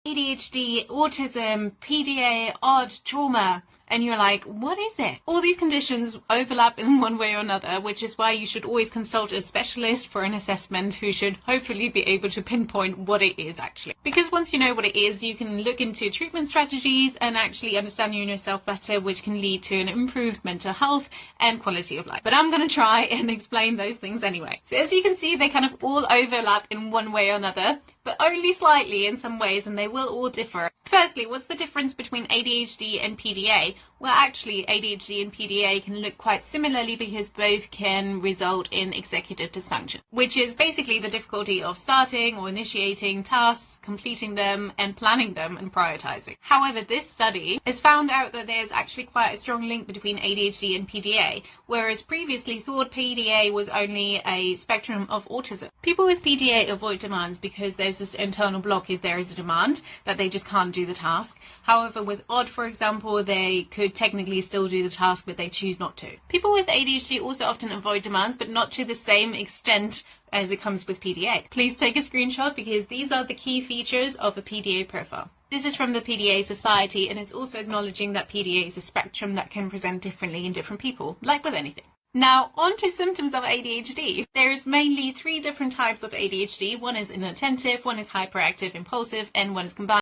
ADHD, autism, PDA, odd, trauma, and you're like, what is it? All these conditions overlap in one way or another, which is why you should always consult a specialist for an assessment who should hopefully be able to pinpoint what it is actually. Because once you know what it is, you can look into treatment strategies and actually understand you and yourself better, which can lead to an improved mental health and quality of life. But I'm going to try and explain those things anyway. So as you can see, they kind of all overlap in one way or another, but only slightly in some ways, and they will all differ. Firstly, what's the difference between ADHD and PDA? Well, actually, ADHD and PDA can look quite similarly because both can result in executive dysfunction, which is basically the difficulty of starting or initiating tasks, completing them, and planning them and prioritizing. However, this study has found out that there's actually quite a strong link between ADHD and PDA, whereas previously thought PDA was only a spectrum of autism. People with PDA avoid demands because there's this internal block if there is a demand that they just can't do the task. However, with odd, for example, they could technically still do the task, but they choose not to. People with ADHD also often avoid demands, but not to the same extent as it comes with PDA. Please take a screenshot because these are the key features of a PDA profile. This is from the PDA Society, and it's also acknowledging that PDA is a spectrum that can present differently in different people, like with anything. Now, on to symptoms of ADHD. There is mainly 3 different types of ADHD. One is inattentive, one is hyperactive impulsive, and one is combined.